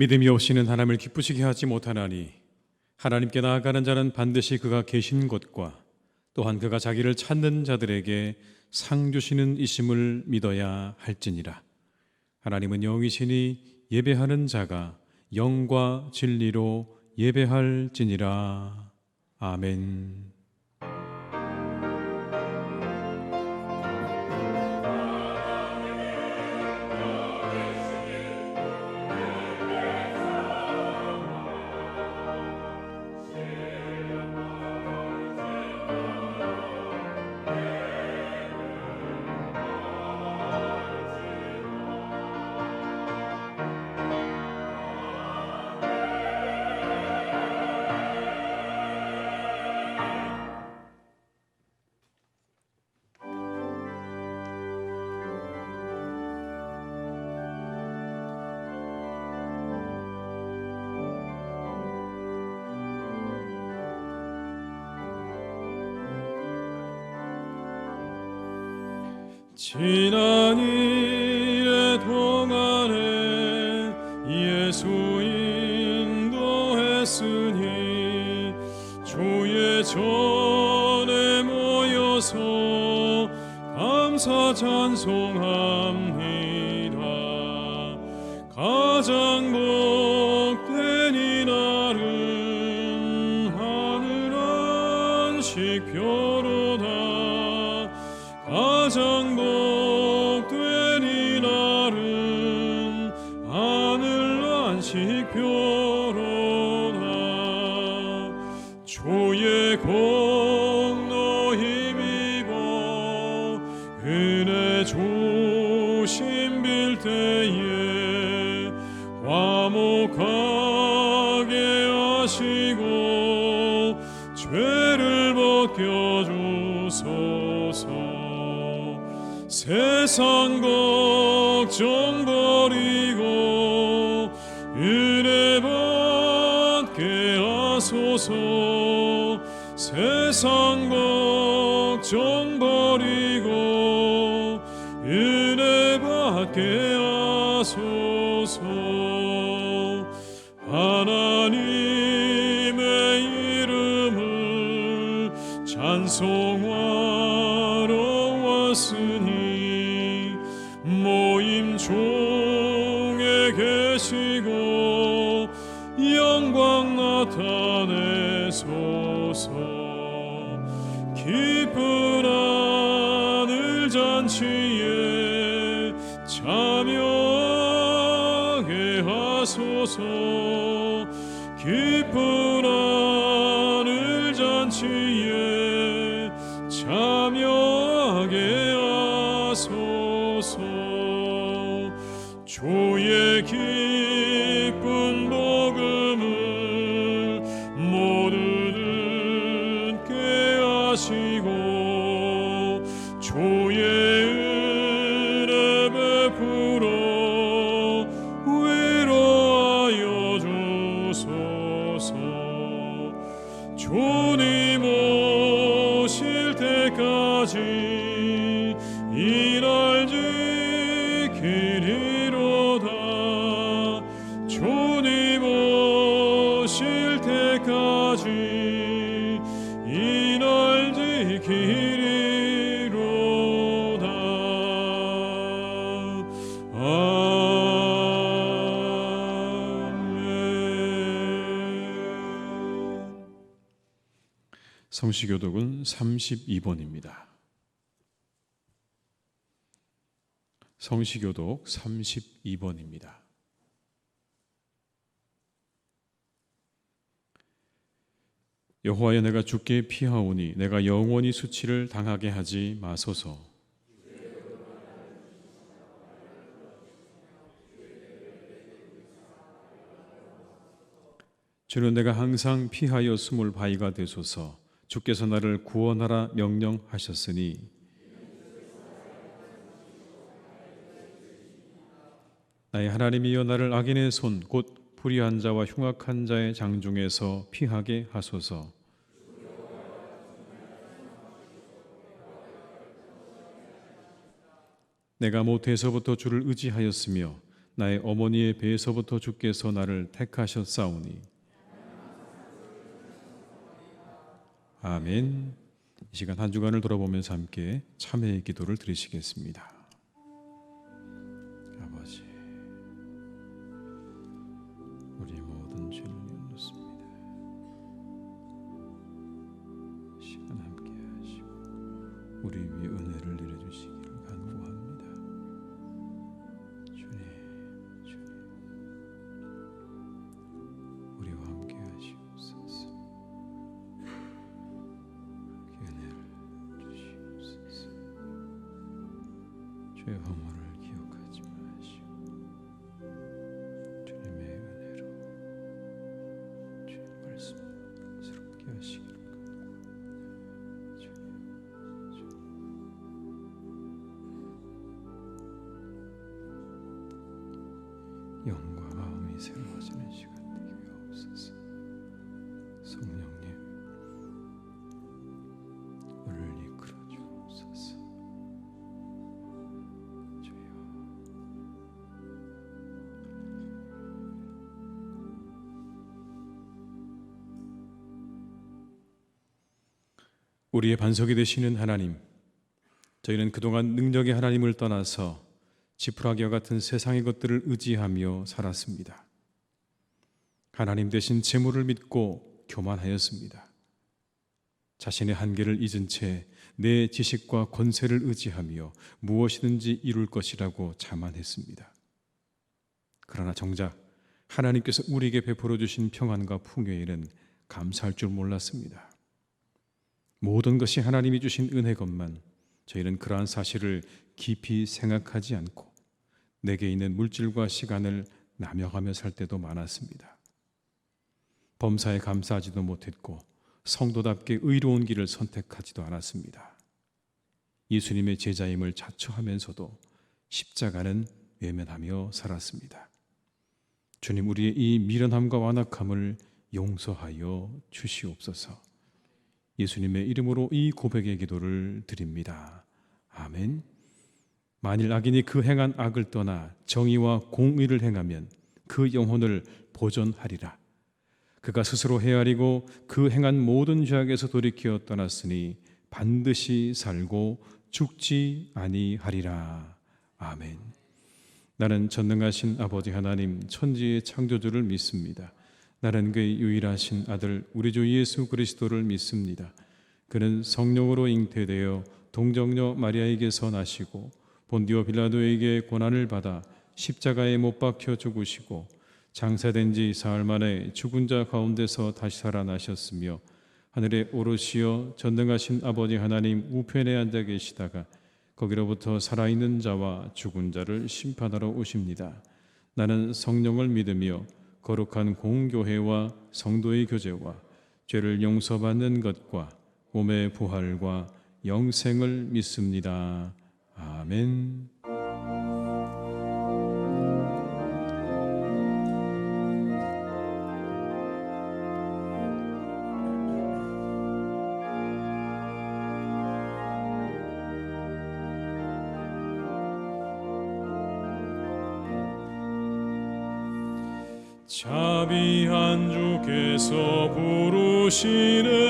믿음이 없이는 하나님을 기쁘시게 하지 못하나니 하나님께 나아가는 자는 반드시 그가 계신 곳과 또한 그가 자기를 찾는 자들에게 상 주시는 이심을 믿어야 할지니라. 하나님은 영이시니 예배하는 자가 영과 진리로 예배할지니라. 아멘. 지난 일의 동안에 예수 인도했으니 주의 전에 모여서 감사 찬송합니다. 가장 복된 이날은 하늘 안식표로다. 가장 복된 이날은 하늘 안식표로다. 주의 공로 힘입어 은혜 조심 빌 때에 화목하게 하시고 죄를 벗겨주소서. 세상 걱정 버리고 은혜 받게 하소서. 세상 걱정 버리고 은혜 받게 하소서. 하나님의 이름을 찬송하러 왔으니 모임 중에 계시고 영광 나타내소서. 기쁜 하늘 잔치에 참여하게 하소서. 기쁜 하늘 잔치에 참여하게 하소서. 주의 기쁜 복음을 모두 듣게 하시고 주의 은혜 베풀어 위로하여 주소서. 주님 오실 때까지 이날 지키리로다. 주님 오실 때까지 이날 지키리로다. 아멘. 성시교독은 32번입니다. 성시교독 32번입니다. 여호와여, 내가 주께 피하오니 내가 영원히 수치를 당하게 하지 마소서. 주는 내가 항상 피하여 숨을 바위가 되소서. 주께서 나를 구원하라 명령하셨으니 나의 하나님이여, 나를 악인의 손 곧 불의한 자와 흉악한 자의 장중에서 피하게 하소서. 내가 모태에서부터 주를 의지하였으며 나의 어머니의 배에서부터 주께서 나를 택하셨사오니. 아멘. 이 시간 한 주간을 돌아보면서 함께 참회의 기도를 드리시겠습니다. 아버지, 우리 모든 죄를 뉘었습니다. 이 시간 함께 하시고 우리 위에 은혜를 내려주시기를 간구합니다. 주님, 우리와 함께 하시옵소서. 은혜를 주시옵소서. 죄의 허물을 기억하지 마시고 주님의 은혜로 주의 말씀 새롭게 하시기를 간구합니다. 영과 마음이 새로워지는 시간 되게 하옵소서. 성령님, 우리를 이끌어 주옵소서. 주여, 우리의 반석이 되시는 하나님, 저희는 그동안 능력의 하나님을 떠나서 지푸라기와 같은 세상의 것들을 의지하며 살았습니다. 하나님 대신 재물을 믿고 교만하였습니다. 자신의 한계를 잊은 채 내 지식과 권세를 의지하며 무엇이든지 이룰 것이라고 자만했습니다. 그러나 정작 하나님께서 우리에게 베풀어 주신 평안과 풍요에는 감사할 줄 몰랐습니다. 모든 것이 하나님이 주신 은혜건만 저희는 그러한 사실을 깊이 생각하지 않고 내게 있는 물질과 시간을 남용하며 살 때도 많았습니다. 범사에 감사하지도 못했고 성도답게 의로운 길을 선택하지도 않았습니다. 예수님의 제자임을 자처하면서도 십자가는 외면하며 살았습니다. 주님, 우리의 이 미련함과 완악함을 용서하여 주시옵소서. 예수님의 이름으로 이 고백의 기도를 드립니다. 아멘. 만일 악인이 그 행한 악을 떠나 정의와 공의를 행하면 그 영혼을 보존하리라. 그가 스스로 헤아리고 그 행한 모든 죄악에서 돌이켜 떠났으니 반드시 살고 죽지 아니하리라. 아멘. 나는 전능하신 아버지 하나님 천지의 창조주를 믿습니다. 나는 그의 유일하신 아들 우리 주 예수 그리스도를 믿습니다. 그는 성령으로 잉태되어 동정녀 마리아에게서 나시고 본디오 빌라도에게 고난을 받아 십자가에 못 박혀 죽으시고 장사된 지 사흘 만에 죽은 자 가운데서 다시 살아나셨으며 하늘에 오르시어 전능하신 아버지 하나님 우편에 앉아 계시다가 거기로부터 살아있는 자와 죽은 자를 심판하러 오십니다. 나는 성령을 믿으며 거룩한 공교회와 성도의 교제와 죄를 용서받는 것과 몸의 부활과 영생을 믿습니다. 아멘. 자비한 주께서 부르시네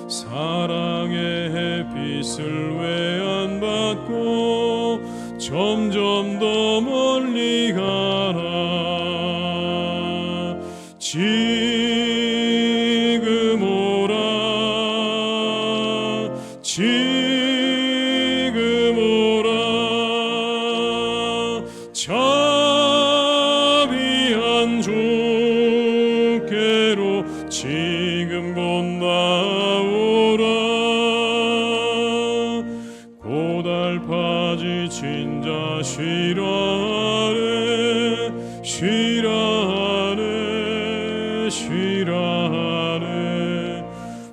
사랑의 햇빛을 외안받고 점점 더 멀리 가라. 지금 오라 자비한 주께로 지금 곧 나오라. 고달파 지친 자 쉬라하네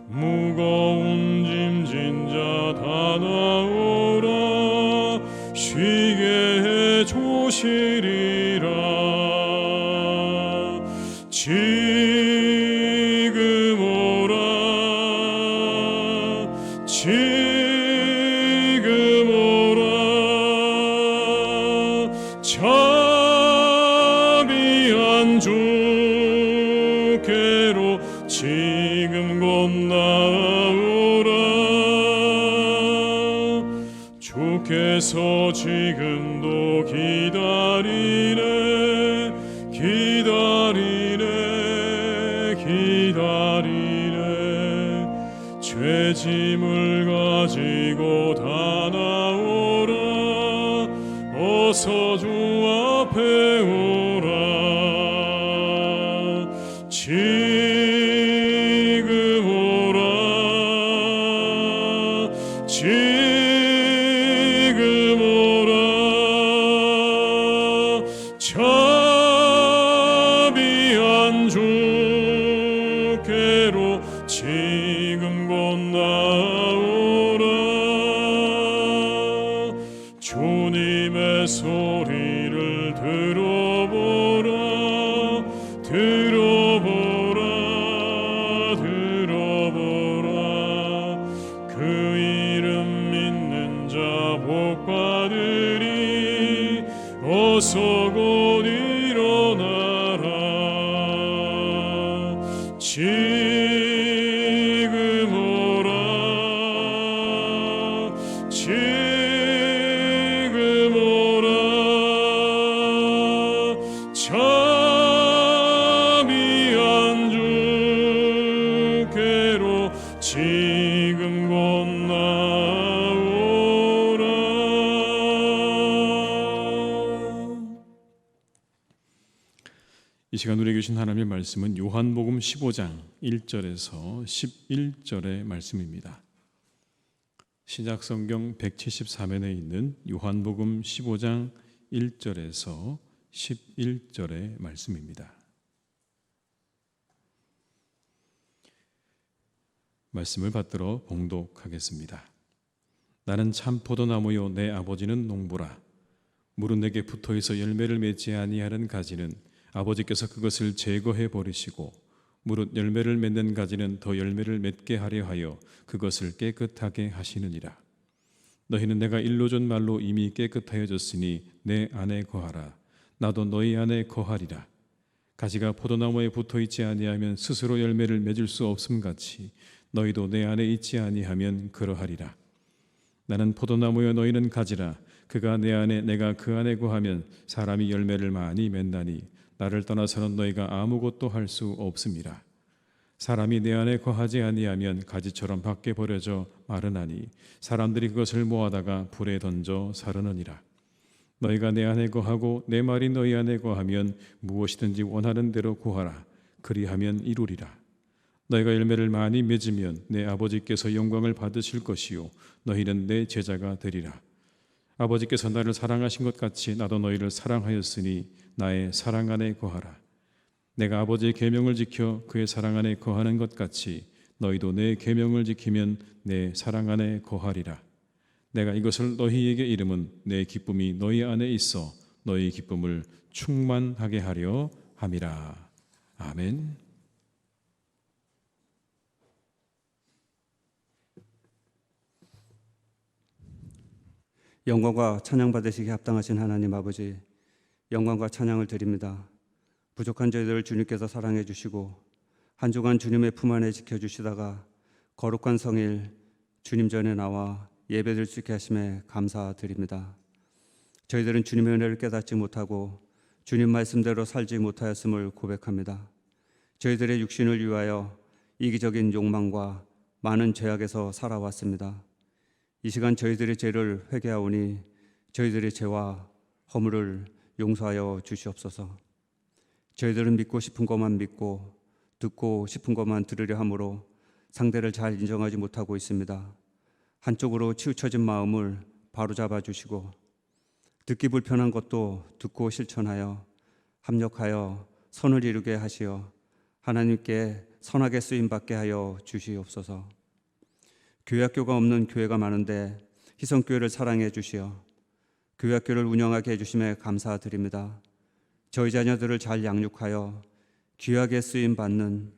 무거운 짐진 자 다 나오라. 쉬게 해주시리라. 지금 오라 지금 지금 곧 나오라. 주께서 지금도 기다리네 죄짐을 가지고 다 나오라. 어서 주 앞에 오라. 지금 오라. 지금 오라. 자비한 주께로 지금 곧 나오라. 주님의 소리를 들어보라. 그 이름 믿는 자 복받으리. 어서 곧 일어나라. 지금 오라. 지금 오라. 자비한 주께로 지금 곧 나오라. 이 시간 우리에게 주신 하나님의 말씀은 요한복음 15장 1절에서 11절의 말씀입니다. 신약성경 173면에 있는 요한복음 15장 1절에서 11절의 말씀입니다. 말씀을 받들어 봉독하겠습니다. 나는 참 포도나무요 내 아버지는 농부라. 물은 내게 붙어있어 열매를 맺지 아니하는 가지는 아버지께서 그것을 제거해 버리시고 무릇 열매를 맺는 가지는 더 열매를 맺게 하려 하여 그것을 깨끗하게 하시느니라. 너희는 내가 일러준 말로 이미 깨끗하여졌으니 내 안에 거하라. 나도 너희 안에 거하리라. 가지가 포도나무에 붙어있지 아니하면 스스로 열매를 맺을 수 없음같이 너희도 내 안에 있지 아니하면 그러하리라. 나는 포도나무여 너희는 가지라. 그가 내 안에 내가 그 안에 거하면 사람이 열매를 많이 맺나니 나를 떠나서는 너희가 아무것도 할 수 없음이라. 사람이 내 안에 거하지 아니하면 가지처럼 밖에 버려져 마르나니 사람들이 그것을 모아다가 불에 던져 사르느니라. 너희가 내 안에 거하고 내 말이 너희 안에 거하면 무엇이든지 원하는 대로 구하라. 그리하면 이루리라. 너희가 열매를 많이 맺으면 내 아버지께서 영광을 받으실 것이요 너희는 내 제자가 되리라. 아버지께서 나를 사랑하신 것 같이 나도 너희를 사랑하였으니 나의 사랑 안에 거하라. 내가 아버지의 계명을 지켜 그의 사랑 안에 거하는 것 같이 너희도 내 계명을 지키면 내 사랑 안에 거하리라. 내가 이것을 너희에게 이름은 내 기쁨이 너희 안에 있어 너희 기쁨을 충만하게 하려 함이라. 아멘. 영광과 찬양 받으시기 합당하신 하나님 아버지, 영광과 찬양을 드립니다. 부족한 저희들을 주님께서 사랑해 주시고 한 주간 주님의 품 안에 지켜주시다가 거룩한 성일 주님 전에 나와 예배드릴 수 있게 하심에 감사드립니다. 저희들은 주님의 은혜를 깨닫지 못하고 주님 말씀대로 살지 못하였음을 고백합니다. 저희들의 육신을 위하여 이기적인 욕망과 많은 죄악에서 살아왔습니다. 이 시간 저희들의 죄를 회개하오니 저희들의 죄와 허물을 용서하여 주시옵소서. 저희들은 믿고 싶은 것만 믿고 듣고 싶은 것만 들으려 함으로 상대를 잘 인정하지 못하고 있습니다. 한쪽으로 치우쳐진 마음을 바로잡아 주시고 듣기 불편한 것도 듣고 실천하여 합력하여 선을 이루게 하시어 하나님께 선하게 쓰임받게 하여 주시옵소서. 교회학교가 없는 교회가 많은데 희성교회를 사랑해 주시어 교회학교를 운영하게 해주심에 감사드립니다. 저희 자녀들을 잘 양육하여 귀하게 쓰임받는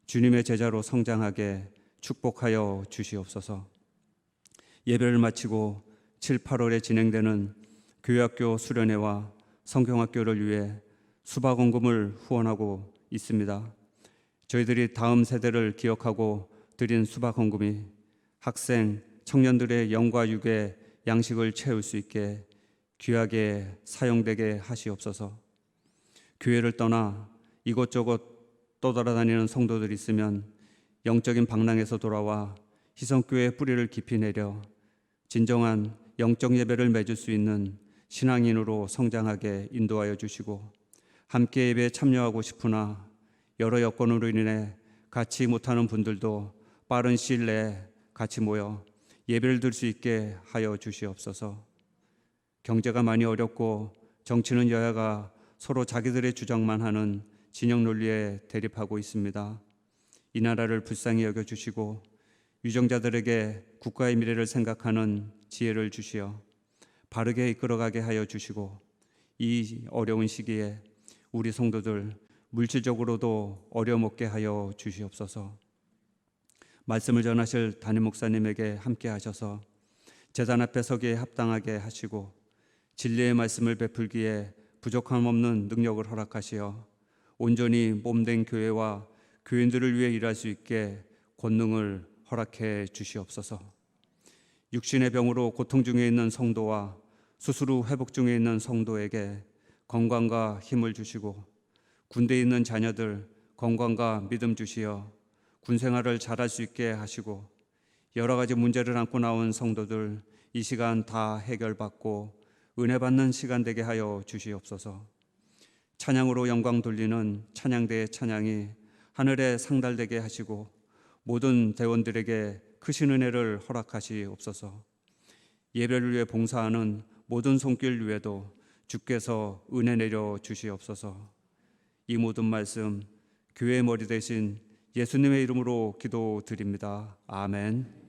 주님의 제자로 성장하게 축복하여 주시옵소서. 예배를 마치고 7, 8월에 진행되는 교회학교 수련회와 성경학교를 위해 수박원금을 후원하고 있습니다. 저희들이 다음 세대를 기억하고 드린 수박 헌금이 학생, 청년들의 영과 육의 양식을 채울 수 있게 귀하게 사용되게 하시옵소서. 교회를 떠나 이곳저곳 떠돌아다니는 성도들이 있으면 영적인 방랑에서 돌아와 희성교회의 뿌리를 깊이 내려 진정한 영적 예배를 맺을 수 있는 신앙인으로 성장하게 인도하여 주시고, 함께 예배에 참여하고 싶으나 여러 여건으로 인해 같이 못하는 분들도 빠른 시일 내에 같이 모여 예배를 드릴 수 있게 하여 주시옵소서. 경제가 많이 어렵고 정치는 여야가 서로 자기들의 주장만 하는 진영 논리에 대립하고 있습니다. 이 나라를 불쌍히 여겨주시고 유정자들에게 국가의 미래를 생각하는 지혜를 주시어 바르게 이끌어가게 하여 주시고, 이 어려운 시기에 우리 성도들 물질적으로도 어려먹게 하여 주시옵소서. 말씀을 전하실 담임 목사님에게 함께 하셔서 제단 앞에 서기에 합당하게 하시고 진리의 말씀을 베풀기에 부족함 없는 능력을 허락하시어 온전히 몸된 교회와 교인들을 위해 일할 수 있게 권능을 허락해 주시옵소서. 육신의 병으로 고통 중에 있는 성도와 수술 후 회복 중에 있는 성도에게 건강과 힘을 주시고, 군대에 있는 자녀들 건강과 믿음 주시어 군 생활을 잘할 수 있게 하시고, 여러 가지 문제를 안고 나온 성도들 이 시간 다 해결받고 은혜 받는 시간 되게 하여 주시옵소서. 찬양으로 영광 돌리는 찬양대의 찬양이 하늘에 상달되게 하시고 모든 대원들에게 크신 은혜를 허락하시옵소서. 예배를 위해 봉사하는 모든 손길 위에도 주께서 은혜 내려 주시옵소서. 이 모든 말씀 교회의 머리 대신 예수님의 이름으로 기도드립니다. 아멘.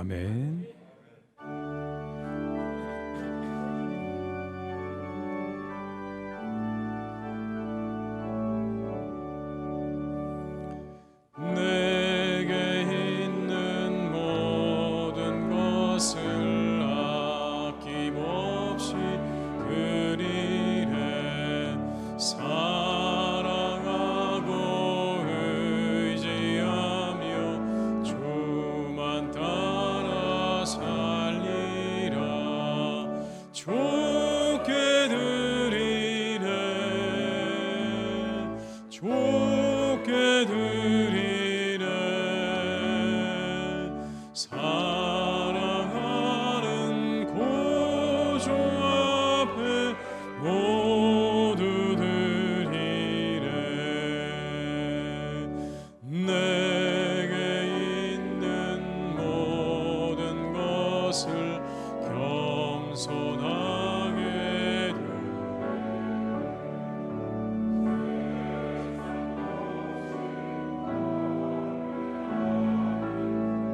아멘. 내게 있는 모든 것을 아낌없이 드리네. 사랑하고 의지하며 주만 따라 살리라. 좋게 드리네. 좋게 드리네. 사랑하는 구주 앞에 모두 드리네. 내게 있는 모든 것을 겸손하게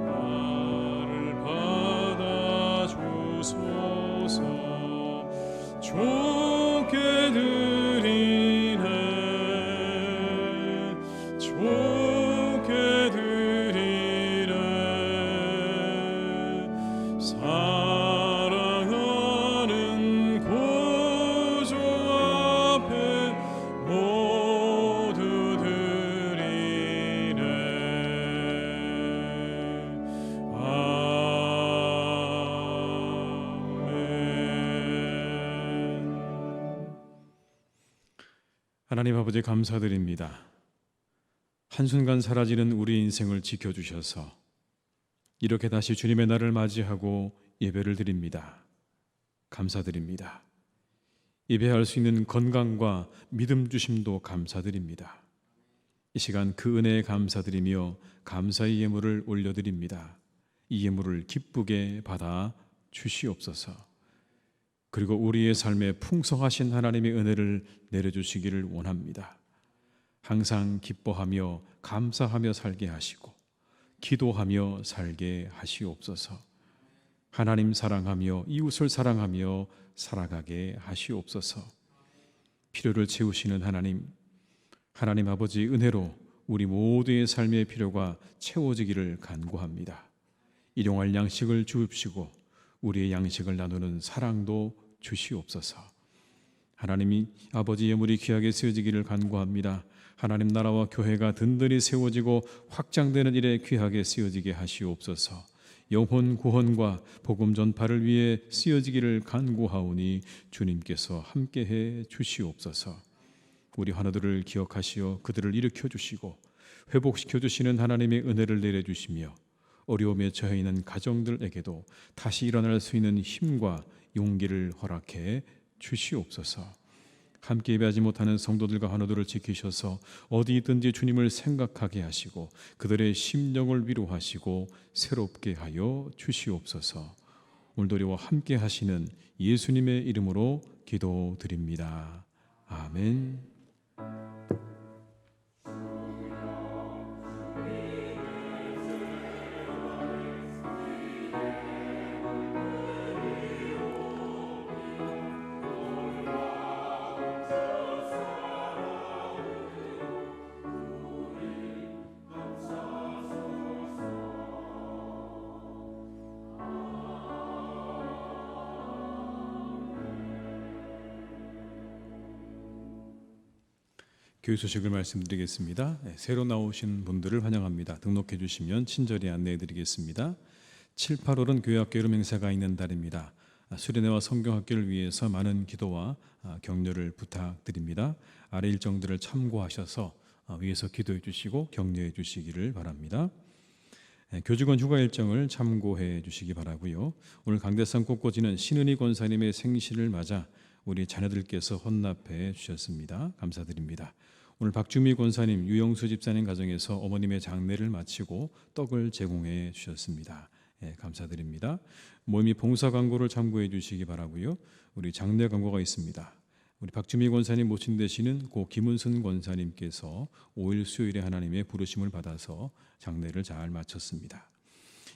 나를 받아주소서. 좋게 드리네. 좋게 드리네. 사랑하는 구주 앞에 모두 드리네. 아멘. 하나님 아버지 감사드립니다. 한순간 사라지는 우리 인생을 지켜주셔서 이렇게 다시 주님의 날을 맞이하고 예배를 드립니다. 감사드립니다. 예배할 수 있는 건강과 믿음 주심도 감사드립니다. 이 시간 그 은혜에 감사드리며 감사의 예물을 올려드립니다. 이 예물을 기쁘게 받아 주시옵소서. 그리고 우리의 삶에 풍성하신 하나님의 은혜를 내려주시기를 원합니다. 항상 기뻐하며 감사하며 살게 하시고 기도하며 살게 하시옵소서. 하나님 사랑하며 이웃을 사랑하며 살아가게 하시옵소서. 필요를 채우시는 하나님 아버지 은혜로 우리 모두의 삶의 필요가 채워지기를 간구합니다. 일용할 양식을 주옵시고 우리의 양식을 나누는 사랑도 주시옵소서. 하나님이 아버지 예물이 귀하게 쓰여지기를 간구합니다. 하나님 나라와 교회가 든든히 세워지고 확장되는 일에 귀하게 쓰여지게 하시옵소서. 영혼 구원과 복음 전파를 위해 쓰여지기를 간구하오니 주님께서 함께해 주시옵소서. 우리 환우들을 기억하시어 그들을 일으켜 주시고 회복시켜 주시는 하나님의 은혜를 내려주시며 어려움에 처해 있는 가정들에게도 다시 일어날 수 있는 힘과 용기를 허락해 주시옵소서. 함께 예배하지 못하는 성도들과 환우들을 지키셔서 어디든지 주님을 생각하게 하시고 그들의 심령을 위로하시고 새롭게 하여 주시옵소서. 오늘도 우리와 함께 하시는 예수님의 이름으로 기도드립니다. 아멘. 교회 소식을 말씀드리겠습니다. 새로 나오신 분들을 환영합니다. 등록해 주시면 친절히 안내해 드리겠습니다. 7, 8월은 교회학교 여름 행사가 있는 달입니다. 수련회와 성경학교를 위해서 많은 기도와 격려를 부탁드립니다. 아래 일정들을 참고하셔서 위에서 기도해 주시고 격려해 주시기를 바랍니다. 교직원 휴가 일정을 참고해 주시기 바라고요. 오늘 강대상 꽃꽂이는 신은희 권사님의 생신을 맞아 우리 자녀들께서 헌납해 주셨습니다. 감사드립니다. 오늘 박주미 권사님, 유영수 집사님 가정에서 어머님의 장례를 마치고 떡을 제공해 주셨습니다. 감사드립니다. 모임이 봉사 광고를 참고해 주시기 바라고요. 우리 장례 광고가 있습니다. 우리 박주미 권사님 모친 되시는 고 김은순 권사님께서 5일 수요일에 하나님의 부르심을 받아서 장례를 잘 마쳤습니다.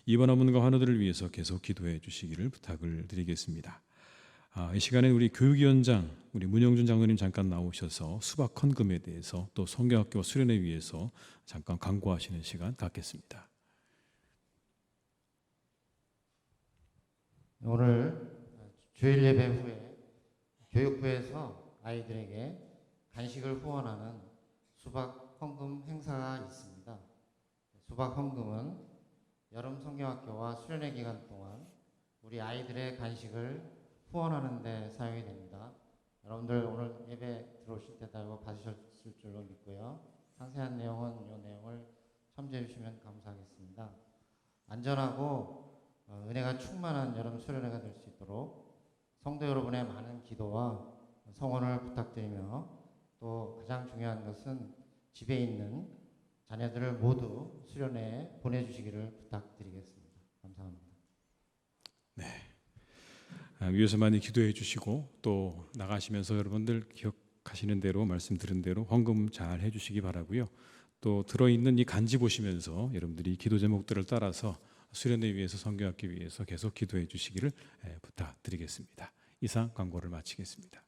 이번 어문과 환우들을 위해서 계속 기도해 주시기를 부탁을 드리겠습니다. 이 시간에 우리 교육위원장 우리 문영준 장로님 잠깐 나오셔서 수박 헌금에 대해서 또 성경학교 수련회 위해서 잠깐 강구하시는 시간 갖겠습니다. 오늘 주일 예배 후에 교육부에서 아이들에게 간식을 후원하는 수박 헌금 행사가 있습니다. 수박 헌금은 여름 성경학교와 수련회 기간 동안 우리 아이들의 간식을 후원하는 데 사용이 됩니다. 여러분들 오늘 예배 들어오실 때 다 이거 받으셨을 줄로 믿고요. 상세한 내용은 이 내용을 참조해 주시면 감사하겠습니다. 안전하고 은혜가 충만한 여름 수련회가 될 수 있도록 성도 여러분의 많은 기도와 성원을 부탁드리며 또 가장 중요한 것은 집에 있는 자녀들을 모두 수련회에 보내주시기를 부탁드리겠습니다. 감사합니다. 네. 위에서 많이 기도해 주시고 또 나가시면서 여러분들 기억하시는 대로 말씀 들은 대로 헌금 잘 해주시기 바라고요. 또 들어있는 이 간지 보시면서 여러분들이 기도 제목들을 따라서 수련회 위해서 성경학교 위해서 계속 기도해 주시기를 부탁드리겠습니다. 이상 광고를 마치겠습니다.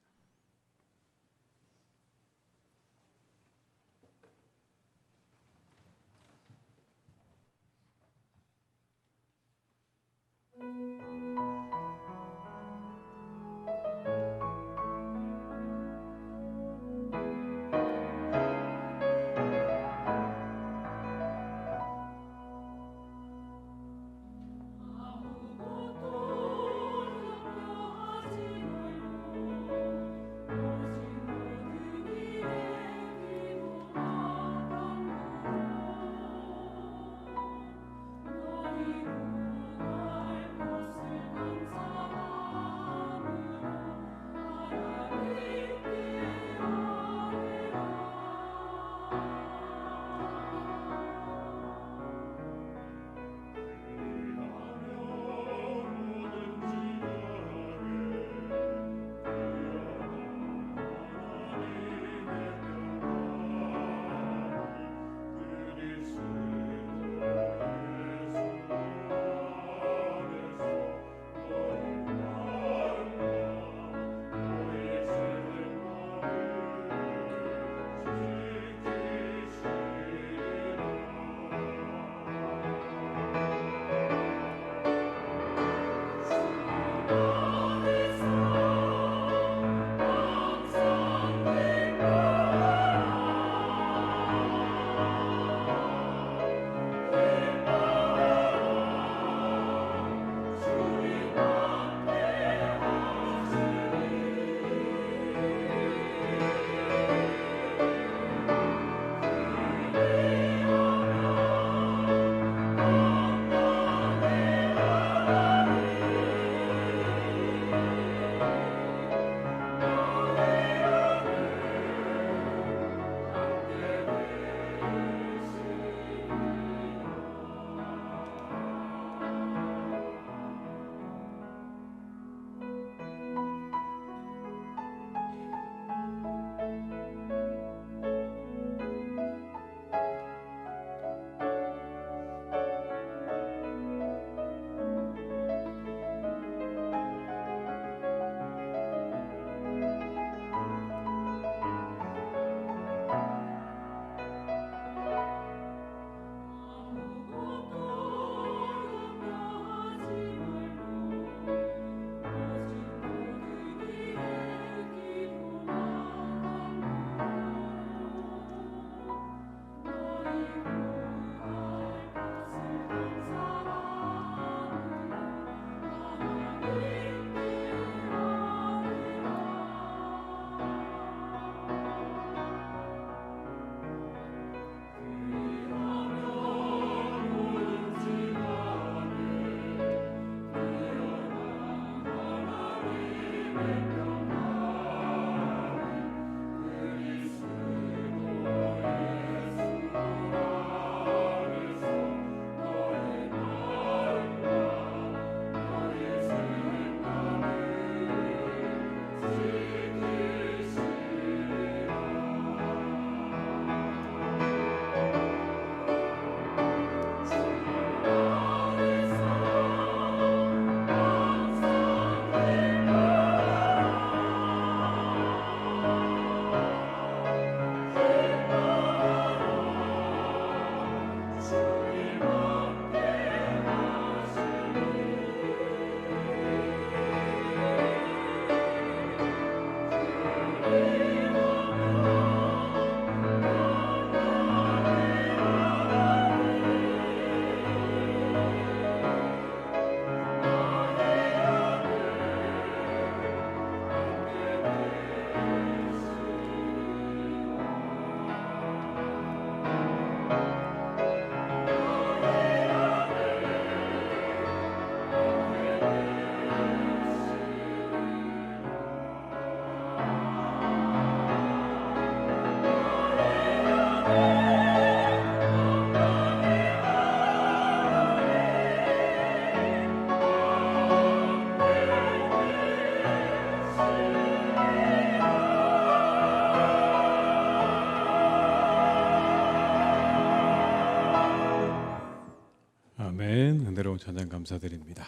아멘. 은혜로운 찬양 감사드립니다.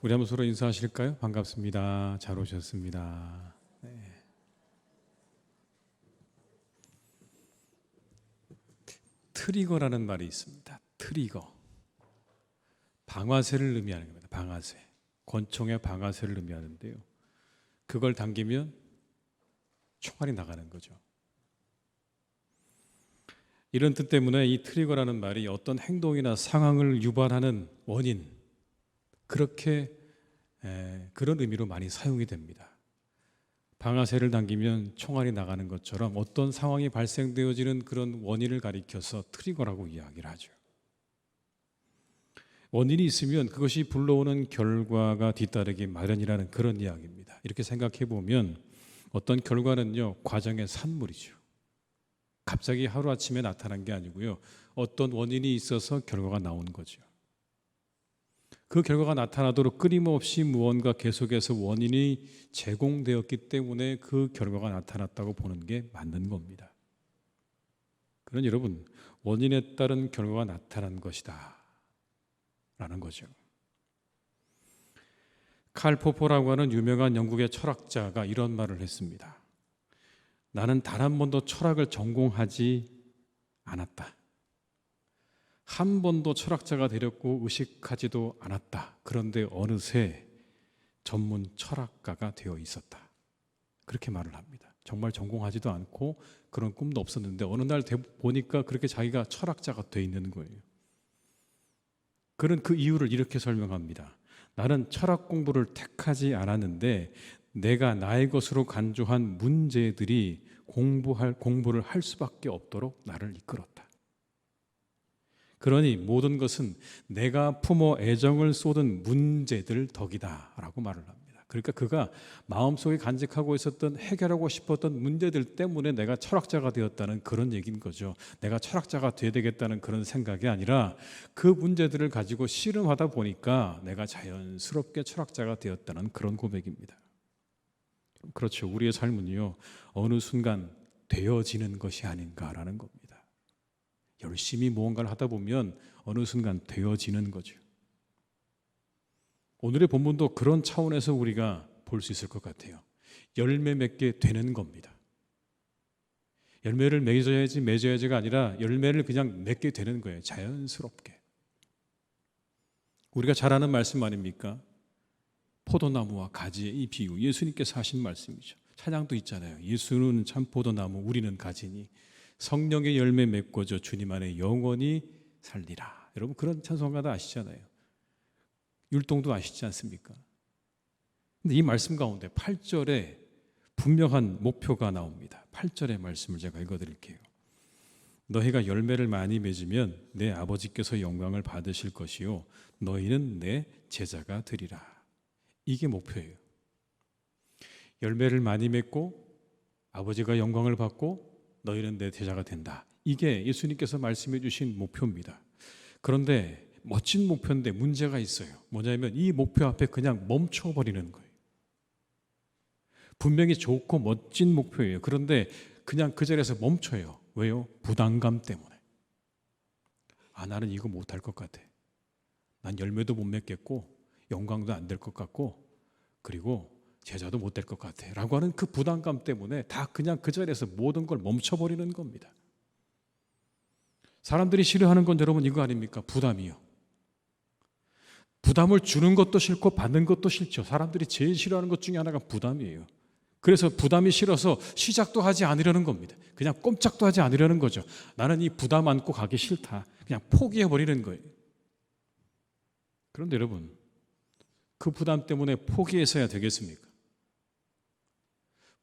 우리 한번 서로 인사하실까요? 반갑습니다. 잘 오셨습니다. 트리거라는 말이 있습니다. 트리거. 방아쇠를 의미하는 겁니다. 방아쇠. 권총의 방아쇠를 의미하는데요. 그걸 당기면 총알이 나가는 거죠. 이런 뜻 때문에 이 트리거라는 말이 어떤 행동이나 상황을 유발하는 원인, 그렇게 그런 의미로 많이 사용이 됩니다. 방아쇠를 당기면 총알이 나가는 것처럼 어떤 상황이 발생되어지는 그런 원인을 가리켜서 트리거라고 이야기를 하죠. 원인이 있으면 그것이 불러오는 결과가 뒤따르기 마련이라는 그런 이야기입니다. 이렇게 생각해 보면 어떤 결과는요, 과정의 산물이죠. 갑자기 하루아침에 나타난 게 아니고요, 어떤 원인이 있어서 결과가 나온 거죠. 그 결과가 나타나도록 끊임없이 무언가 계속해서 원인이 제공되었기 때문에 그 결과가 나타났다고 보는 게 맞는 겁니다. 그러나 여러분, 원인에 따른 결과가 나타난 것이다 라는 거죠. 칼 포퍼라고 하는 유명한 영국의 철학자가 이런 말을 했습니다. 나는 단 한 번도 철학을 전공하지 않았다. 한 번도 철학자가 되려고 의식하지도 않았다. 그런데 어느새 전문 철학가가 되어 있었다. 그렇게 말을 합니다. 정말 전공하지도 않고 그런 꿈도 없었는데 어느 날 보니까 그렇게 자기가 철학자가 되어 있는 거예요. 그는 그 이유를 이렇게 설명합니다. 나는 철학 공부를 택하지 않았는데 내가 나의 것으로 간주한 문제들이 공부를 할 수밖에 없도록 나를 이끌었다. 그러니 모든 것은 내가 품어 애정을 쏟은 문제들 덕이다 라고 말을 합니다. 그러니까 그가 마음속에 간직하고 있었던, 해결하고 싶었던 문제들 때문에 내가 철학자가 되었다는 그런 얘기인 거죠. 내가 철학자가 돼야 되겠다는 그런 생각이 아니라 그 문제들을 가지고 씨름하다 보니까 내가 자연스럽게 철학자가 되었다는 그런 고백입니다. 그렇죠. 우리의 삶은요, 어느 순간 되어지는 것이 아닌가라는 겁니다. 열심히 무언가를 하다 보면 어느 순간 되어지는 거죠. 오늘의 본문도 그런 차원에서 우리가 볼 수 있을 것 같아요. 열매 맺게 되는 겁니다. 열매를 맺어야지가 아니라 열매를 그냥 맺게 되는 거예요. 자연스럽게. 우리가 잘 아는 말씀 아닙니까? 포도나무와 가지의 이 비유, 예수님께서 하신 말씀이죠. 찬양도 있잖아요. 예수는 참 포도나무, 우리는 가지니 성령의 열매 맺고져 주님 안에 영원히 살리라. 여러분 그런 찬송가도 아시잖아요. 율동도 아시지 않습니까? 근데 이 말씀 가운데 8절에 분명한 목표가 나옵니다. 8절의 말씀을 제가 읽어드릴게요. 너희가 열매를 많이 맺으면 내 아버지께서 영광을 받으실 것이요 너희는 내 제자가 되리라. 이게 목표예요. 열매를 많이 맺고 아버지가 영광을 받고 너희는 내 제자가 된다. 이게 예수님께서 말씀해 주신 목표입니다. 그런데 멋진 목표인데 문제가 있어요. 뭐냐면 이 목표 앞에 그냥 멈춰버리는 거예요. 분명히 좋고 멋진 목표예요. 그런데 그냥 그 자리에서 멈춰요. 왜요? 부담감 때문에. 나는 이거 못할 것 같아. 난 열매도 못 맺겠고 영광도 안 될 것 같고 그리고 제자도 못 될 것 같아 라고 하는 그 부담감 때문에 다 그냥 그 자리에서 모든 걸 멈춰버리는 겁니다. 사람들이 싫어하는 건 여러분 이거 아닙니까? 부담이요. 부담을 주는 것도 싫고 받는 것도 싫죠. 사람들이 제일 싫어하는 것 중에 하나가 부담이에요. 그래서 부담이 싫어서 시작도 하지 않으려는 겁니다. 그냥 꼼짝도 하지 않으려는 거죠. 나는 이 부담 안고 가기 싫다. 그냥 포기해버리는 거예요. 그런데 여러분 그 부담 때문에 포기해서야 되겠습니까?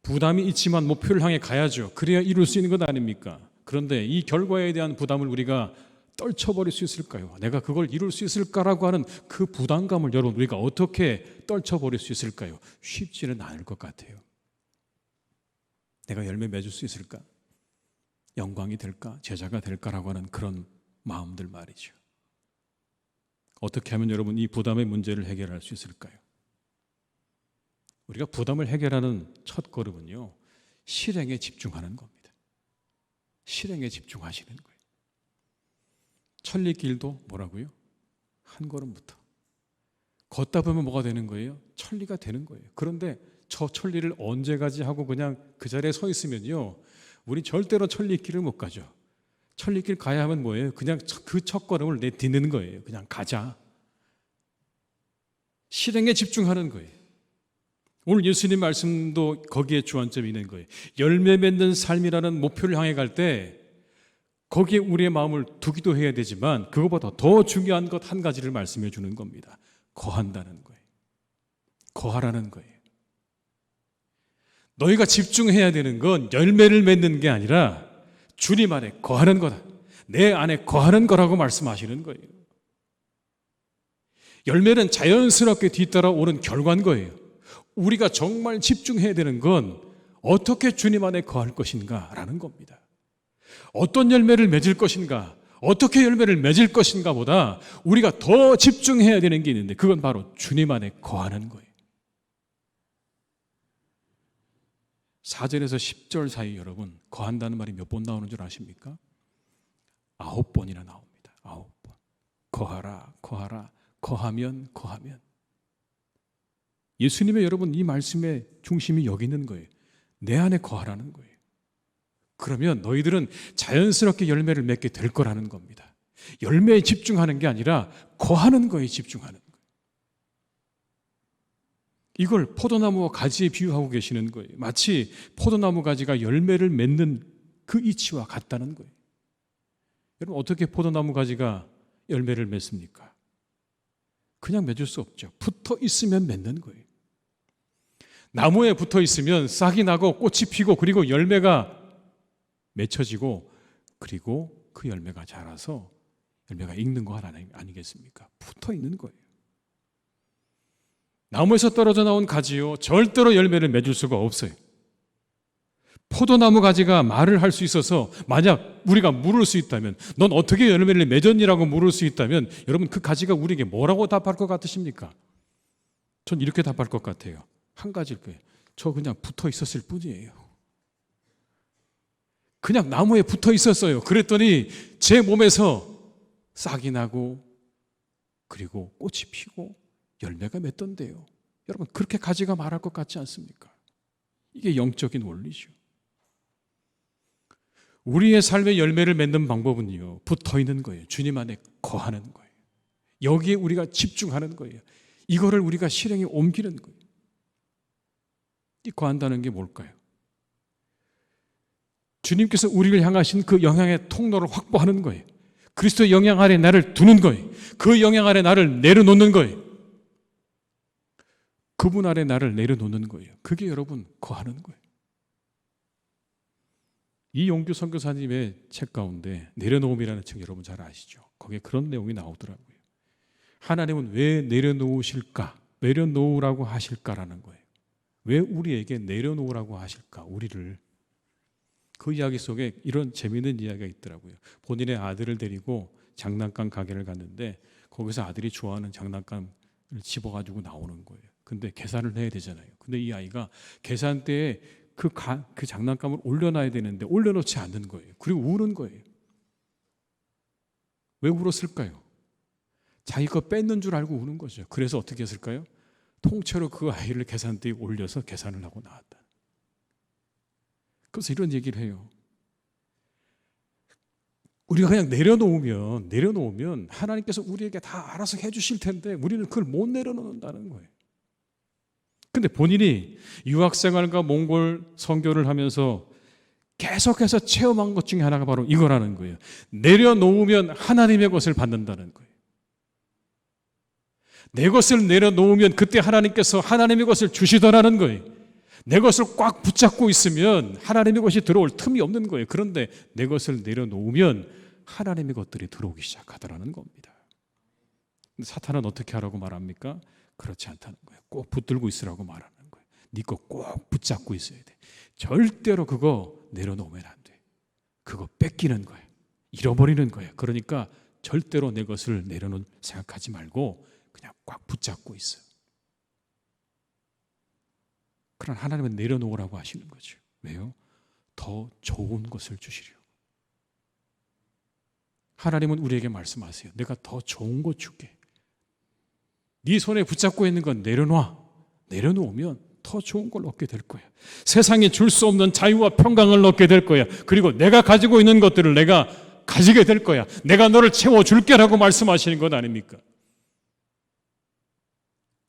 부담이 있지만 목표를 향해 가야죠. 그래야 이룰 수 있는 것 아닙니까? 그런데 이 결과에 대한 부담을 우리가 떨쳐버릴 수 있을까요? 내가 그걸 이룰 수 있을까라고 하는 그 부담감을 여러분 우리가 어떻게 떨쳐버릴 수 있을까요? 쉽지는 않을 것 같아요. 내가 열매 맺을 수 있을까? 영광이 될까? 제자가 될까라고 하는 그런 마음들 말이죠. 어떻게 하면 여러분 이 부담의 문제를 해결할 수 있을까요? 우리가 부담을 해결하는 첫 걸음은요, 실행에 집중하는 겁니다. 실행에 집중하시는 거예요. 천리길도 뭐라고요? 한 걸음부터. 걷다 보면 뭐가 되는 거예요? 천리가 되는 거예요. 그런데 저 천리를 언제 가지 하고 그냥 그 자리에 서 있으면요, 우리 절대로 천리길을 못 가죠. 천리길 가야 하면 뭐예요? 그냥 그 첫 걸음을 내딛는 거예요. 그냥 가자. 실행에 집중하는 거예요. 오늘 예수님 말씀도 거기에 주안점이 있는 거예요. 열매 맺는 삶이라는 목표를 향해 갈 때 거기에 우리의 마음을 두기도 해야 되지만 그것보다 더 중요한 것 한 가지를 말씀해 주는 겁니다. 거한다는 거예요. 거하라는 거예요. 너희가 집중해야 되는 건 열매를 맺는 게 아니라 주님 안에 거하는 거다. 내 안에 거하는 거라고 말씀하시는 거예요. 열매는 자연스럽게 뒤따라오는 결과인 거예요. 우리가 정말 집중해야 되는 건 어떻게 주님 안에 거할 것인가라는 겁니다. 어떤 열매를 맺을 것인가, 어떻게 열매를 맺을 것인가 보다 우리가 더 집중해야 되는 게 있는데 그건 바로 주님 안에 거하는 거예요. 4절에서 10절 사이 여러분, 거한다는 말이 몇 번 나오는 줄 아십니까? 9번이나 나옵니다. 9번. 거하라, 거하라, 거하면, 거하면. 예수님의 여러분 이 말씀의 중심이 여기 있는 거예요. 내 안에 거하라는 거예요. 그러면 너희들은 자연스럽게 열매를 맺게 될 거라는 겁니다. 열매에 집중하는 게 아니라 거하는 거에 집중하는 거예요. 이걸 포도나무와 가지에 비유하고 계시는 거예요. 마치 포도나무 가지가 열매를 맺는 그 이치와 같다는 거예요. 여러분 어떻게 포도나무 가지가 열매를 맺습니까? 그냥 맺을 수 없죠. 붙어 있으면 맺는 거예요. 나무에 붙어 있으면 싹이 나고 꽃이 피고 그리고 열매가 맺혀지고 그리고 그 열매가 자라서 열매가 익는 거 아니겠습니까? 붙어 있는 거예요. 나무에서 떨어져 나온 가지요, 절대로 열매를 맺을 수가 없어요. 포도나무 가지가 말을 할 수 있어서 만약 우리가 물을 수 있다면, 넌 어떻게 열매를 맺었니라고 물을 수 있다면 여러분 그 가지가 우리에게 뭐라고 답할 것 같으십니까? 전 이렇게 답할 것 같아요. 한 가지일 거예요. 저 그냥 붙어 있었을 뿐이에요. 그냥 나무에 붙어 있었어요. 그랬더니 제 몸에서 싹이 나고 그리고 꽃이 피고 열매가 맺던데요. 여러분 그렇게 가지가 말할 것 같지 않습니까? 이게 영적인 원리죠. 우리의 삶의 열매를 맺는 방법은요, 붙어 있는 거예요. 주님 안에 거하는 거예요. 여기에 우리가 집중하는 거예요. 이거를 우리가 실행에 옮기는 거예요. 이 거한다는 게 뭘까요? 주님께서 우리를 향하신 그 영향의 통로를 확보하는 거예요. 그리스도의 영향 아래 나를 두는 거예요. 그 영향 아래 나를 내려놓는 거예요. 그분 아래 나를 내려놓는 거예요. 그게 여러분 거하는 거예요. 이용규 선교사님의 책 가운데 내려놓음이라는 책 여러분 잘 아시죠? 거기에 그런 내용이 나오더라고요. 하나님은 왜 내려놓으실까? 내려놓으라고 하실까라는 거예요. 왜 우리에게 내려놓으라고 하실까? 우리를. 그 이야기 속에 이런 재미있는 이야기가 있더라고요. 본인의 아들을 데리고 장난감 가게를 갔는데 거기서 아들이 좋아하는 장난감을 집어가지고 나오는 거예요. 근데 계산을 해야 되잖아요. 근데 이 아이가 계산대에 그 장난감을 올려놔야 되는데 올려놓지 않는 거예요. 그리고 우는 거예요. 왜 울었을까요? 자기 거 뺏는 줄 알고 우는 거죠. 그래서 어떻게 했을까요? 통째로 그 아이를 계산대에 올려서 계산을 하고 나왔다. 그래서 이런 얘기를 해요. 우리가 그냥 내려놓으면 하나님께서 우리에게 다 알아서 해주실 텐데 우리는 그걸 못 내려놓는다는 거예요. 근데 본인이 유학생활과 몽골 선교를 하면서 계속해서 체험한 것 중에 하나가 바로 이거라는 거예요. 내려놓으면 하나님의 것을 받는다는 거예요. 내 것을 내려놓으면 그때 하나님께서 하나님의 것을 주시더라는 거예요. 내 것을 꽉 붙잡고 있으면 하나님의 것이 들어올 틈이 없는 거예요. 그런데 내 것을 내려놓으면 하나님의 것들이 들어오기 시작하더라는 겁니다. 근데 사탄은 어떻게 하라고 말합니까? 그렇지 않다는 거예요. 꼭 붙들고 있으라고 말하는 거예요. 네 거 꼭 붙잡고 있어야 돼. 절대로 그거 내려놓으면 안 돼. 그거 뺏기는 거예요. 잃어버리는 거예요. 그러니까 절대로 내 것을 내려놓을 생각하지 말고 그냥 꽉 붙잡고 있어. 그러나 하나님은 내려놓으라고 하시는 거죠. 왜요? 더 좋은 것을 주시려고. 하나님은 우리에게 말씀하세요. 내가 더 좋은 것 줄게. 네 손에 붙잡고 있는 건 내려놔. 내려놓으면 더 좋은 걸 얻게 될 거야. 세상이 줄 수 없는 자유와 평강을 얻게 될 거야. 그리고 내가 가지고 있는 것들을 내가 가지게 될 거야. 내가 너를 채워줄게라고 말씀하시는 것 아닙니까?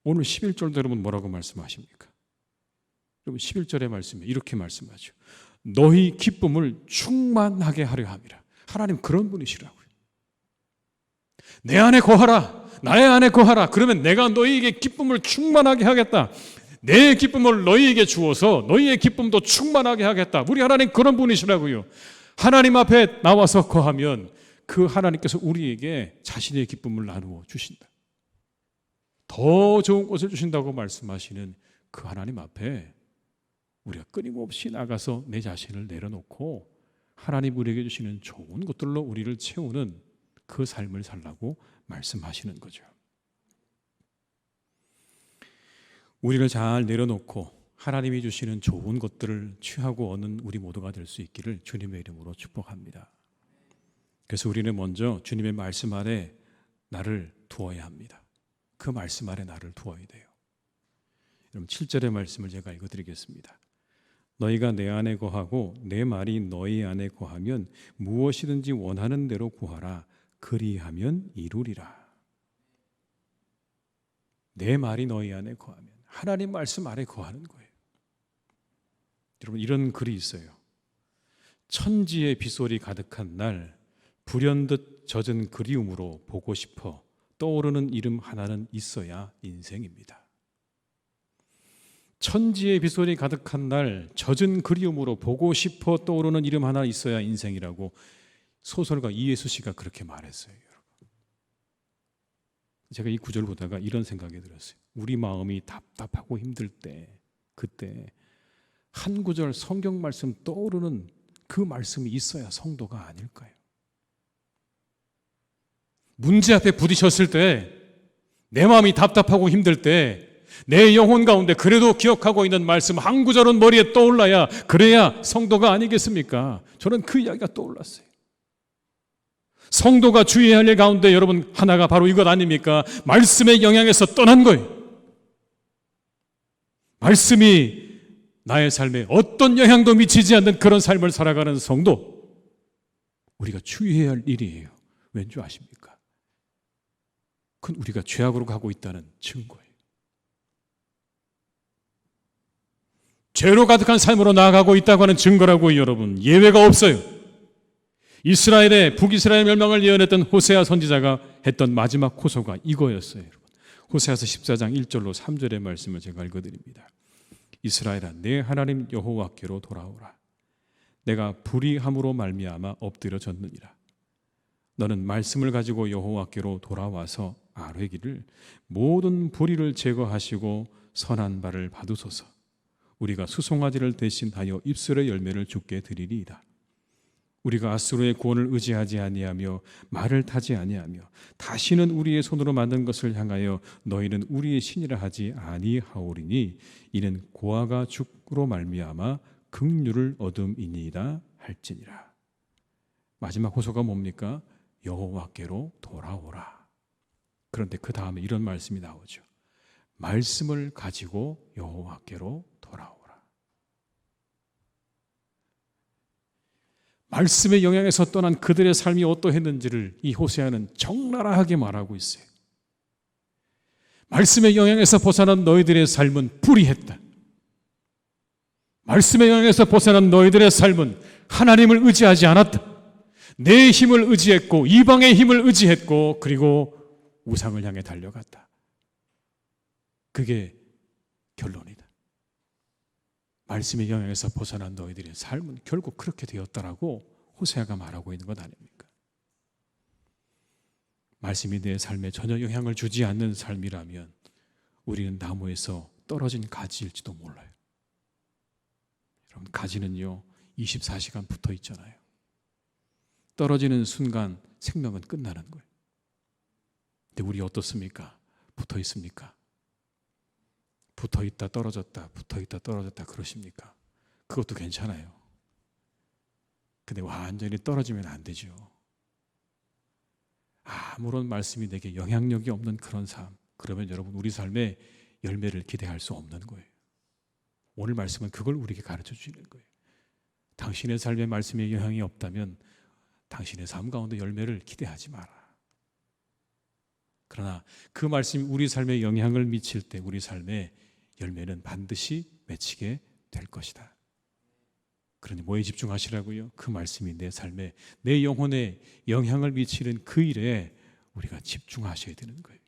오늘 11절도 여러분 뭐라고 말씀하십니까? 여러분 11절의 말씀에 이렇게 말씀하죠. 너희 기쁨을 충만하게 하려 함이라. 하나님 그런 분이시라고요. 내 안에 거하라. 나의 안에 거하라. 그러면 내가 너희에게 기쁨을 충만하게 하겠다. 내 기쁨을 너희에게 주어서 너희의 기쁨도 충만하게 하겠다. 우리 하나님 그런 분이시라고요. 하나님 앞에 나와서 거하면 그 하나님께서 우리에게 자신의 기쁨을 나누어 주신다. 더 좋은 것을 주신다고 말씀하시는 그 하나님 앞에 우리가 끊임없이 나가서 내 자신을 내려놓고 하나님 우리에게 주시는 좋은 것들로 우리를 채우는 그 삶을 살라고 말씀하시는 거죠. 우리를 잘 내려놓고 하나님이 주시는 좋은 것들을 취하고 얻는 우리 모두가 될 수 있기를 주님의 이름으로 축복합니다. 그래서 우리는 먼저 주님의 말씀 아래 나를 두어야 합니다. 그 말씀 아래 나를 두어야 돼요. 여러분 7절의 말씀을 제가 읽어드리겠습니다. 너희가 내 안에 거하고 내 말이 너희 안에 거하면 무엇이든지 원하는 대로 구하라. 그리하면 이루리라. 내 말이 너희 안에 거하면 하나님 말씀 아래 거하는 거예요. 여러분 이런 글이 있어요. 천지의 빗소리 가득한 날 불현듯 젖은 그리움으로 보고 싶어 떠오르는 이름 하나는 있어야 인생입니다. 천지의 빗소리 가득한 날 젖은 그리움으로 보고 싶어 떠오르는 이름 하나 있어야 인생이라고 소설가 이예수 씨가 그렇게 말했어요. 여러분. 제가 이 구절 보다가 이런 생각이 들었어요. 우리 마음이 답답하고 힘들 때 그때 한 구절 성경 말씀 떠오르는 그 말씀이 있어야 성도가 아닐까요? 문제 앞에 부딪혔을 때 내 마음이 답답하고 힘들 때 내 영혼 가운데 그래도 기억하고 있는 말씀 한 구절은 머리에 떠올라야 그래야 성도가 아니겠습니까? 저는 그 이야기가 떠올랐어요. 성도가 주의해야 할 일 가운데 여러분 하나가 바로 이것 아닙니까? 말씀의 영향에서 떠난 거예요. 말씀이 나의 삶에 어떤 영향도 미치지 않는 그런 삶을 살아가는 성도, 우리가 주의해야 할 일이에요. 왠지 아십니까? 그건 우리가 죄악으로 가고 있다는 증거예요. 죄로 가득한 삶으로 나아가고 있다고 하는 증거라고요. 여러분 예외가 없어요. 이스라엘의 북이스라엘 멸망을 예언했던 호세아 선지자가 했던 마지막 호소가 이거였어요. 여러분. 호세아서 14장 1절로 3절의 말씀을 제가 읽어드립니다. 이스라엘아 내 하나님 여호와께로 돌아오라. 내가 불의함으로 말미암아 엎드려졌느니라. 너는 말씀을 가지고 여호와께로 돌아와서 아뢰기를 모든 불의를 제거하시고 선한 바를 받으소서. 우리가 수송아지를 대신하여 입술의 열매를 주께 드리리이다. 우리가 아수르의 구원을 의지하지 아니하며 말을 타지 아니하며 다시는 우리의 손으로 만든 것을 향하여 너희는 우리의 신이라 하지 아니하오리니 이는 고아가 죽으로 말미암아 긍휼을 얻음이니이다 할지니라. 마지막 호소가 뭡니까? 여호와께로 돌아오라. 그런데 그 다음에 이런 말씀이 나오죠. 말씀을 가지고 여호와께로 돌아오라. 말씀의 영향에서 떠난 그들의 삶이 어떠했는지를 이 호세아는 적나라하게 말하고 있어요. 말씀의 영향에서 벗어난 너희들의 삶은 불의했다. 말씀의 영향에서 벗어난 너희들의 삶은 하나님을 의지하지 않았다. 내 힘을 의지했고 이방의 힘을 의지했고 그리고 우상을 향해 달려갔다. 그게 결론이다. 말씀의 영향에서 벗어난 너희들의 삶은 결국 그렇게 되었다라고 호세아가 말하고 있는 것 아닙니까? 말씀이 내 삶에 전혀 영향을 주지 않는 삶이라면 우리는 나무에서 떨어진 가지일지도 몰라요. 여러분 가지는요 24시간 붙어 있잖아요. 떨어지는 순간 생명은 끝나는 거예요. 근데 우리 어떻습니까? 붙어 있습니까? 붙어 있다 떨어졌다 붙어 있다 떨어졌다 그러십니까? 그것도 괜찮아요. 근데 완전히 떨어지면 안 되죠. 아무런 말씀이 내게 영향력이 없는 그런 삶, 그러면 여러분 우리 삶에 열매를 기대할 수 없는 거예요. 오늘 말씀은 그걸 우리에게 가르쳐 주시는 거예요. 당신의 삶에 말씀의 영향이 없다면 당신의 삶 가운데 열매를 기대하지 마라. 그러나 그 말씀이 우리 삶에 영향을 미칠 때 우리 삶에 열매는 반드시 맺히게 될 것이다. 그러니 뭐에 집중하시라고요? 그 말씀이 내 삶에, 내 영혼에 영향을 미치는 그 일에 우리가 집중하셔야 되는 거예요.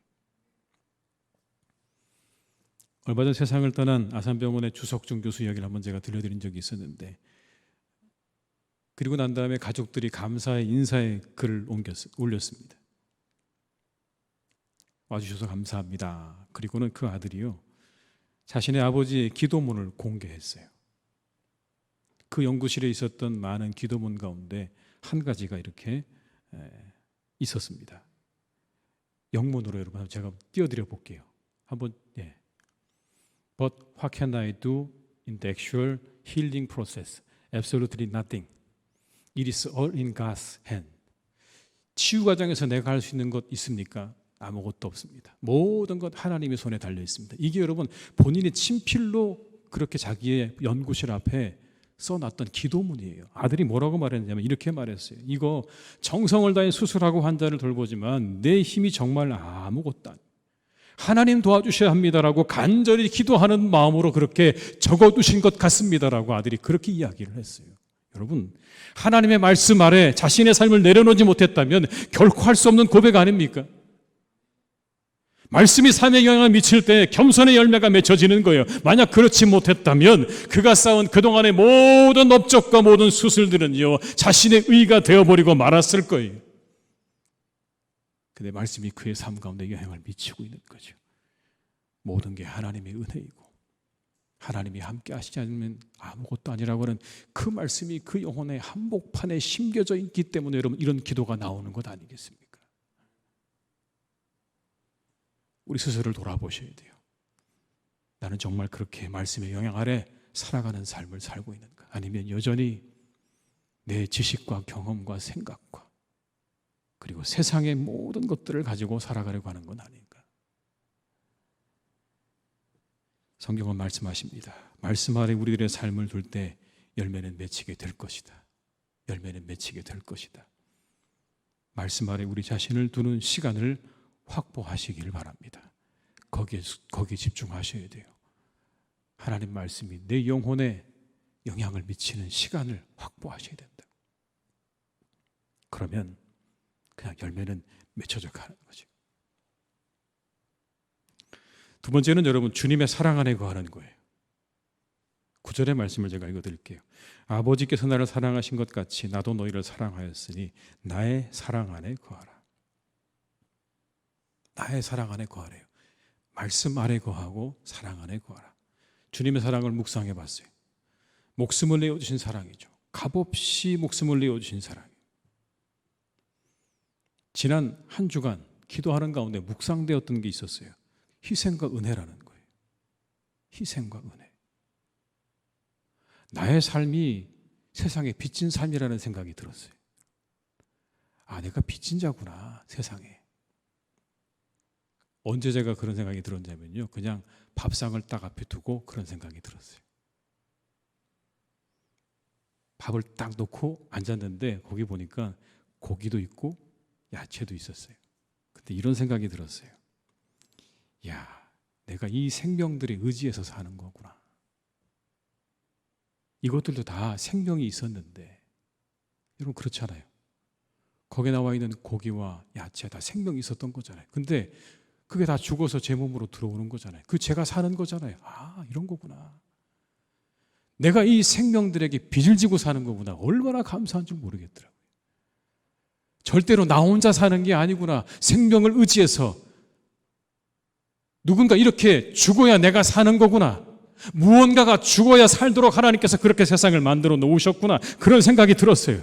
얼마 전 세상을 떠난 아산병원의 주석중 교수 이야기를 한번 제가 들려드린 적이 있었는데, 그리고 난 다음에 가족들이 감사의 인사의 글을 올렸습니다. 와주셔서 감사합니다. 그리고는 그 아들이요, 자신의 아버지의 기도문을 공개했어요. 그 연구실에 있었던 많은 기도문 가운데 한 가지가 이렇게 있었습니다. 영문으로 여러분 제가 띄워드려 볼게요. 한번. But what can I do in the actual healing process? Absolutely nothing. It is all in God's hand. 치유 과정에서 내가 할 수 있는 것 있습니까? 아무것도 없습니다. 모든 것 하나님의 손에 달려 있습니다. 이게 여러분 본인의 친필로 그렇게 자기의 연구실 앞에 써놨던 기도문이에요. 아들이 뭐라고 말했냐면 이렇게 말했어요. 이거 정성을 다해 수술하고 환자를 돌보지만 내 힘이 정말 아무것도 아니에요. 하나님 도와주셔야 합니다라고 간절히 기도하는 마음으로 그렇게 적어두신 것 같습니다라고 아들이 그렇게 이야기를 했어요. 여러분, 하나님의 말씀 아래 자신의 삶을 내려놓지 못했다면 결코 할 수 없는 고백 아닙니까? 말씀이 삶에 영향을 미칠 때 겸손의 열매가 맺혀지는 거예요. 만약 그렇지 못했다면 그가 쌓은 그동안의 모든 업적과 모든 수술들은요, 자신의 의가 되어버리고 말았을 거예요. 근데 말씀이 그의 삶 가운데 영향을 미치고 있는 거죠. 모든 게 하나님의 은혜이고 하나님이 함께 하시지 않으면 아무것도 아니라고 하는 그 말씀이 그 영혼의 한복판에 심겨져 있기 때문에 여러분 이런 기도가 나오는 것 아니겠습니까? 우리 스스로를 돌아보셔야 돼요. 나는 정말 그렇게 말씀의 영향 아래 살아가는 삶을 살고 있는가? 아니면 여전히 내 지식과 경험과 생각과 그리고 세상의 모든 것들을 가지고 살아가려고 하는 건 아닌가? 성경은 말씀하십니다. 말씀 아래 우리들의 삶을 둘 때 열매는 맺히게 될 것이다. 열매는 맺히게 될 것이다. 말씀 아래 우리 자신을 두는 시간을 확보하시길 바랍니다. 거기에 집중하셔야 돼요. 하나님 말씀이 내 영혼에 영향을 미치는 시간을 확보하셔야 된다. 그러면 그냥 열매는 맺혀져 가는 거죠. 두 번째는 여러분 주님의 사랑 안에 거하는 거예요. 9절의 말씀을 제가 읽어드릴게요. 아버지께서 나를 사랑하신 것 같이 나도 너희를 사랑하였으니 나의 사랑 안에 거하라. 나의 사랑 안에 거하래요. 말씀 안에 거하고 사랑 안에 거하라. 주님의 사랑을 묵상해 봤어요. 목숨을 내어주신 사랑이죠. 값없이 목숨을 내어주신 사랑이에요. 지난 한 주간 기도하는 가운데 묵상되었던 게 있었어요. 희생과 은혜라는 거예요. 희생과 은혜. 나의 삶이 세상에 빚진 삶이라는 생각이 들었어요. 아, 내가 빚진 자구나, 세상에. 언제 제가 그런 생각이 들었냐면요, 그냥 밥상을 딱 앞에 두고 그런 생각이 들었어요. 밥을 딱 놓고 앉았는데 거기 보니까 고기도 있고 야채도 있었어요. 근데 이런 생각이 들었어요. 야, 내가 이 생명들의 의지에서 사는 거구나. 이것들도 다 생명이 있었는데, 여러분 그렇잖아요. 거기에 나와 있는 고기와 야채 다 생명이 있었던 거잖아요. 근데 그게 다 죽어서 제 몸으로 들어오는 거잖아요. 그 제가 사는 거잖아요. 아, 이런 거구나. 내가 이 생명들에게 빚을 지고 사는 거구나. 얼마나 감사한 줄 모르겠더라고요. 절대로 나 혼자 사는 게 아니구나. 생명을 의지해서 누군가 이렇게 죽어야 내가 사는 거구나. 무언가가 죽어야 살도록 하나님께서 그렇게 세상을 만들어 놓으셨구나. 그런 생각이 들었어요.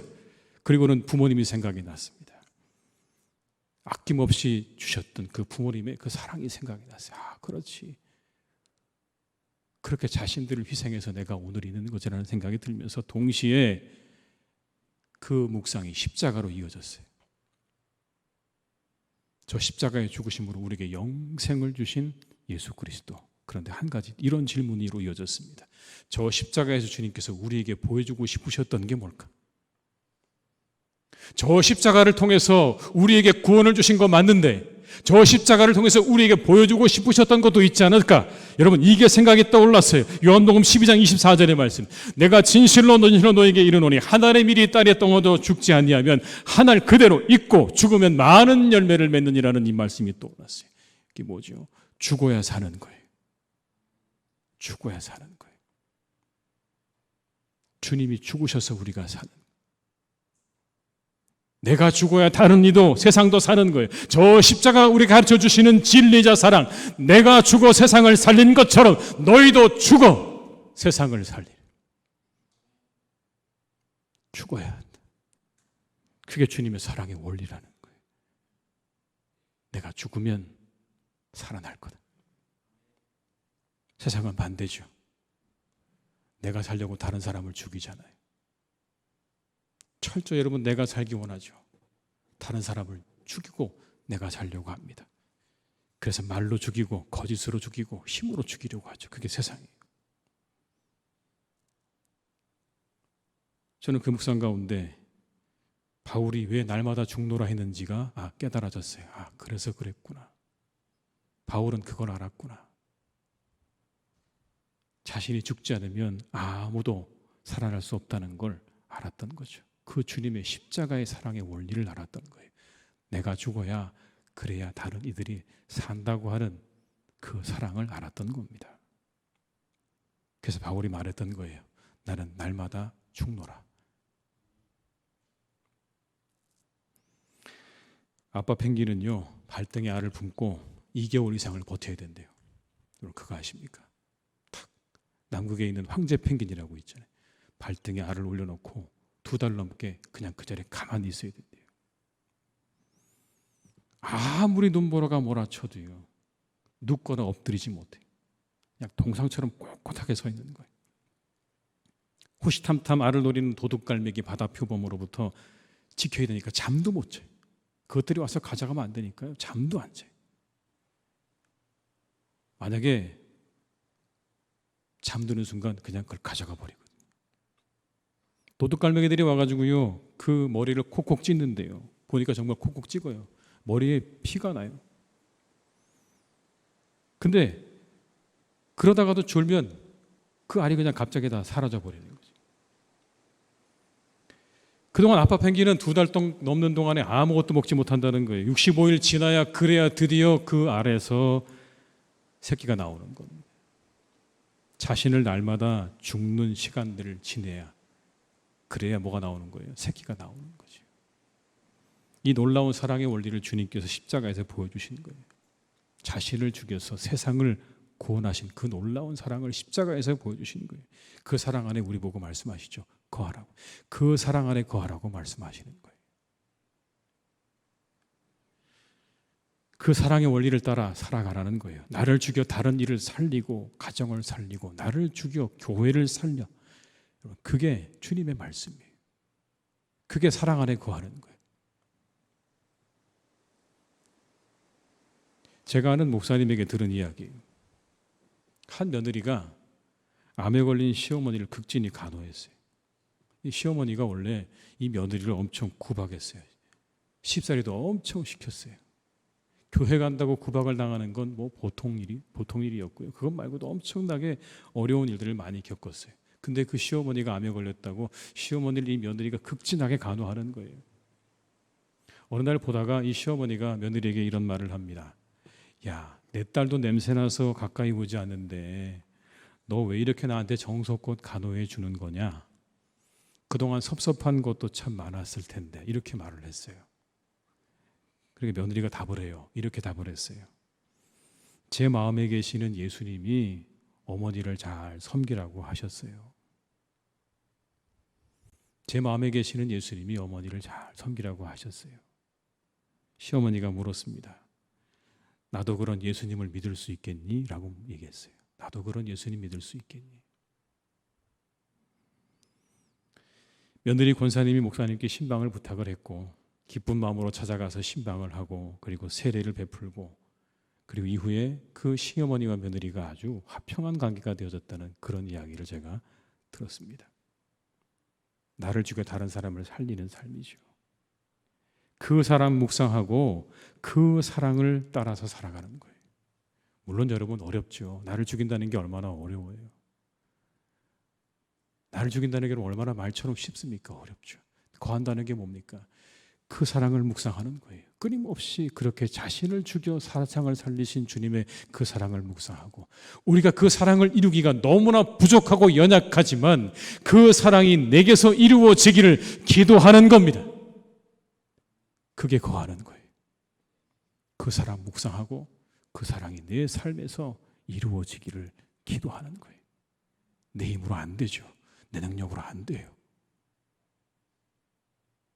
그리고는 부모님이 생각이 났습니다. 아낌없이 주셨던 그 부모님의 그 사랑이 생각이 났어요. 아, 그렇지. 그렇게 자신들을 희생해서 내가 오늘 있는 거지라는 생각이 들면서 동시에 그 묵상이 십자가로 이어졌어요. 저 십자가의 죽으심으로 우리에게 영생을 주신 예수 그리스도. 그런데 한 가지 이런 질문으로 이어졌습니다. 저 십자가에서 주님께서 우리에게 보여주고 싶으셨던 게 뭘까? 저 십자가를 통해서 우리에게 구원을 주신 거 맞는데 저 십자가를 통해서 우리에게 보여주고 싶으셨던 것도 있지 않을까? 여러분, 이게 생각이 떠올랐어요. 요한복음 12장 24절의 말씀. 내가 진실로 너에게 이르노니 한 알의 밀이 땅에 떨어져 죽지 아니하면 한 알 그대로 있고 죽으면 많은 열매를 맺느니라는 이 말씀이 떠올랐어요. 이게 뭐죠? 죽어야 사는 거예요. 죽어야 사는 거예요. 주님이 죽으셔서 우리가 사는 거예요. 내가 죽어야 다른 이도 세상도 사는 거예요. 저 십자가 우리가 가르쳐 주시는 진리자 사랑, 내가 죽어 세상을 살린 것처럼 너희도 죽어 세상을 살리라. 죽어야 한다. 그게 주님의 사랑의 원리라는 거예요. 내가 죽으면 살아날 거다. 세상은 반대죠. 내가 살려고 다른 사람을 죽이잖아요. 철저히 여러분, 내가 살기 원하죠. 다른 사람을 죽이고 내가 살려고 합니다. 그래서 말로 죽이고 거짓으로 죽이고 힘으로 죽이려고 하죠. 그게 세상이에요. 저는 그 묵상 가운데 바울이 왜 날마다 죽노라 했는지가 깨달아졌어요. 그래서 그랬구나. 바울은 그걸 알았구나. 자신이 죽지 않으면 아무도 살아날 수 없다는 걸 알았던 거죠. 그 주님의 십자가의 사랑의 원리를 알았던 거예요. 내가 죽어야 그래야 다른 이들이 산다고 하는 그 사랑을 알았던 겁니다. 그래서 바울이 말했던 거예요. 나는 날마다 죽노라. 아빠 펭귄은요, 발등에 알을 품고 2개월 이상을 버텨야 된대요. 여러분, 그거 아십니까? 남극에 있는 황제 펭귄이라고 있잖아요. 발등에 알을 올려놓고 2달 넘게 그냥 그 자리에 가만히 있어야 된대요. 아무리 눈보라가 몰아쳐도요, 눕거나 엎드리지 못해요. 그냥 동상처럼 꼿꼿하게 서 있는 거예요. 호시탐탐 알을 노리는 도둑갈매기 바다 표범으로부터 지켜야 되니까 잠도 못 자요. 그것들이 와서 가져가면 안 되니까요, 잠도 안 자요. 만약에 잠드는 순간 그냥 그걸 가져가 버리거든요. 도둑갈매기들이 와가지고요, 그 머리를 콕콕 찢는데요. 보니까 정말 콕콕 찍어요. 머리에 피가 나요. 근데 그러다가도 졸면 그 알이 그냥 갑자기 다 사라져 버리는 거죠. 그동안 아빠 펭귄은 2달 넘는 동안에 아무것도 먹지 못한다는 거예요. 65일 지나야 그래야 드디어 그 알에서 새끼가 나오는 겁니다. 자신을 날마다 죽는 시간들을 지내야 그래야 뭐가 나오는 거예요? 새끼가 나오는 거죠. 이 놀라운 사랑의 원리를 주님께서 십자가에서 보여주신 거예요. 자신을 죽여서 세상을 구원하신 그 놀라운 사랑을 십자가에서 보여주신 거예요. 그 사랑 안에 우리 보고 말씀하시죠. 거하라고. 그 사랑 안에 거하라고 말씀하시는 거예요. 그 사랑의 원리를 따라 살아가라는 거예요. 나를 죽여 다른 일을 살리고 가정을 살리고 나를 죽여 교회를 살려. 그게 주님의 말씀이에요. 그게 사랑 안에 거하는 거예요. 제가 아는 목사님에게 들은 이야기예요. 한 며느리가 암에 걸린 시어머니를 극진히 간호했어요. 이 시어머니가 원래 이 며느리를 엄청 구박했어요. 십살이도 엄청 시켰어요. 교회 간다고 구박을 당하는 건 뭐 보통 일이었고요. 그것 말고도 엄청나게 어려운 일들을 많이 겪었어요. 근데 그 시어머니가 암에 걸렸다고 시어머니를 이 며느리가 극진하게 간호하는 거예요. 어느 날 보다가 이 시어머니가 며느리에게 이런 말을 합니다. 야, 내 딸도 냄새나서 가까이 오지 않는데 너 왜 이렇게 나한테 정성껏 간호해 주는 거냐? 그동안 섭섭한 것도 참 많았을 텐데 이렇게 말을 했어요. 그러니까 며느리가 답을 해요. 이렇게 답을 했어요. 제 마음에 계시는 예수님이 어머니를 잘 섬기라고 하셨어요. 제 마음에 계시는 예수님이 어머니를 잘 섬기라고 하셨어요. 시어머니가 물었습니다. 나도 그런 예수님을 믿을 수 있겠니? 라고 얘기했어요. 나도 그런 예수님 믿을 수 있겠니? 며느리 권사님이 목사님께 신방을 부탁을 했고 기쁜 마음으로 찾아가서 신방을 하고 그리고 세례를 베풀고 그리고 이후에 그 시어머니와 며느리가 아주 화평한 관계가 되어졌다는 그런 이야기를 제가 들었습니다. 나를 죽여 다른 사람을 살리는 삶이죠. 그 사람 묵상하고 그 사랑을 따라서 살아가는 거예요. 물론 여러분 어렵죠. 나를 죽인다는 게 얼마나 어려워요. 나를 죽인다는 게 얼마나 말처럼 쉽습니까? 어렵죠. 거한다는 게 뭡니까? 그 사랑을 묵상하는 거예요. 끊임없이 그렇게 자신을 죽여 사상을 살리신 주님의 그 사랑을 묵상하고 우리가 그 사랑을 이루기가 너무나 부족하고 연약하지만 그 사랑이 내게서 이루어지기를 기도하는 겁니다. 그게 거하는 거예요. 그 사랑 묵상하고 그 사랑이 내 삶에서 이루어지기를 기도하는 거예요. 내 힘으로 안 되죠. 내 능력으로 안 돼요.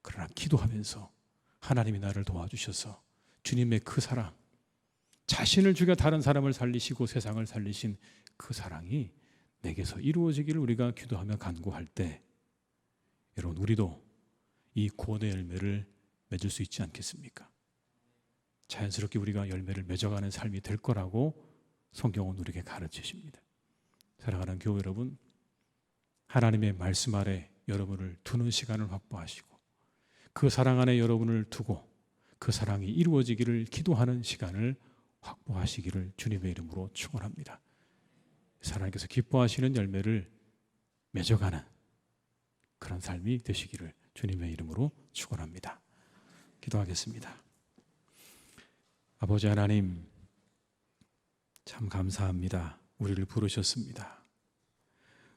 그러나 기도하면서 하나님이 나를 도와주셔서 주님의 그 사랑, 자신을 죽여 다른 사람을 살리시고 세상을 살리신 그 사랑이 내게서 이루어지기를 우리가 기도하며 간구할 때 여러분 우리도 이 구원의 열매를 맺을 수 있지 않겠습니까? 자연스럽게 우리가 열매를 맺어가는 삶이 될 거라고 성경은 우리에게 가르치십니다. 사랑하는 교회 여러분, 하나님의 말씀 아래 여러분을 두는 시간을 확보하시고 그 사랑 안에 여러분을 두고 그 사랑이 이루어지기를 기도하는 시간을 확보하시기를 주님의 이름으로 축원합니다. 하나님께서 기뻐하시는 열매를 맺어가는 그런 삶이 되시기를 주님의 이름으로 축원합니다. 기도하겠습니다. 아버지 하나님, 참 감사합니다. 우리를 부르셨습니다.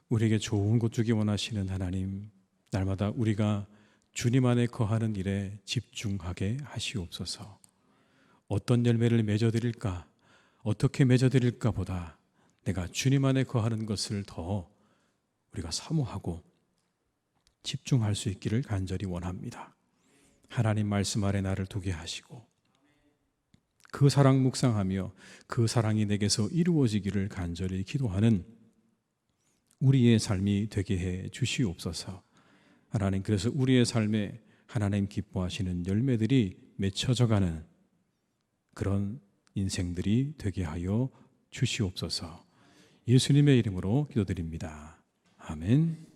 우리에게 좋은 것 주기 원하시는 하나님, 날마다 우리가 주님 안에 거하는 일에 집중하게 하시옵소서. 어떤 열매를 맺어드릴까, 어떻게 맺어드릴까 보다 내가 주님 안에 거하는 것을 더 우리가 사모하고 집중할 수 있기를 간절히 원합니다. 하나님 말씀 아래 나를 두게 하시고 그 사랑 묵상하며 그 사랑이 내게서 이루어지기를 간절히 기도하는 우리의 삶이 되게 해 주시옵소서. 하나님, 그래서 우리의 삶에 하나님 기뻐하시는 열매들이 맺혀져가는 그런 인생들이 되게 하여 주시옵소서. 예수님의 이름으로 기도드립니다. 아멘.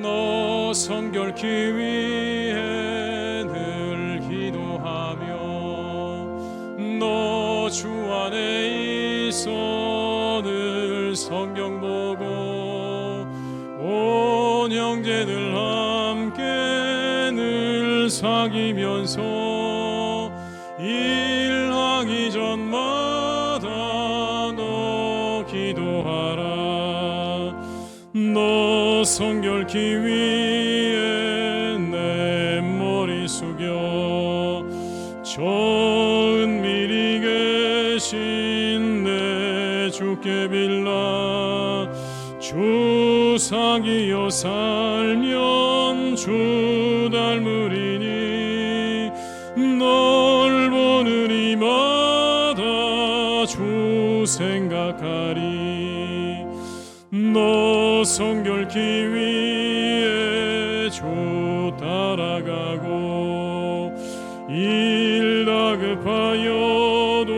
너 성결케 위해 늘 기도하며 너 주 안에 있어 늘 성경 보고 온 형제들 함께 늘 사귀면서 일하기 전마다 너 기도하라. 너 성결케 위해 내 머리 숙여 저 은밀히 계신 내 주께 빌라. 주 사귀어 살면 주 닮으리니 널 보는 이마다 주 생각하리. 너 성결케 위해 주 따라가고 일 다급하여도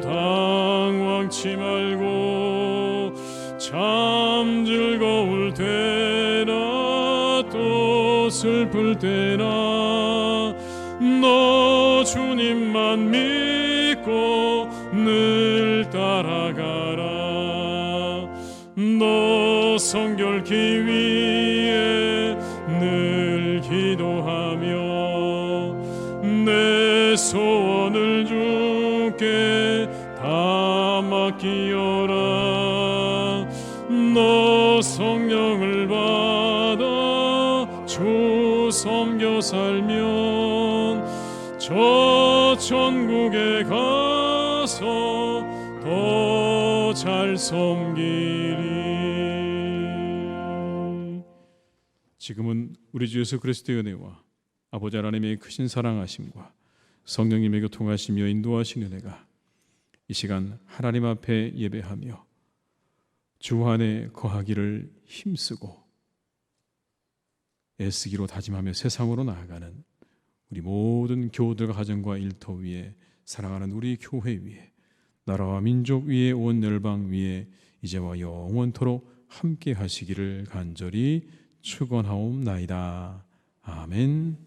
당황치 말고 참 즐거울 때나 또 슬플 때나 너 주님만 믿고 늘 따라가라. 너 성결케 위해 늘 기도하며 내 소원을 주께 다 맡기어라. 너 성령을 받아 주 섬겨 살면 저 천국에 가서 더 잘 섬기리. 지금은 우리 주 예수 그리스도의 은혜와 아버지 하나님의 크신 사랑하심과 성령님의 교통하시며 인도하시는 은혜가 이 시간 하나님 앞에 예배하며 주 안에 거하기를 힘쓰고 애쓰기로 다짐하며 세상으로 나아가는 우리 모든 교우들과 가정과 일터 위에 사랑하는 우리 교회 위에 나라와 민족 위에 온 열방 위에 이제와 영원토록 함께 하시기를 간절히 축원하옵나이다. 아멘.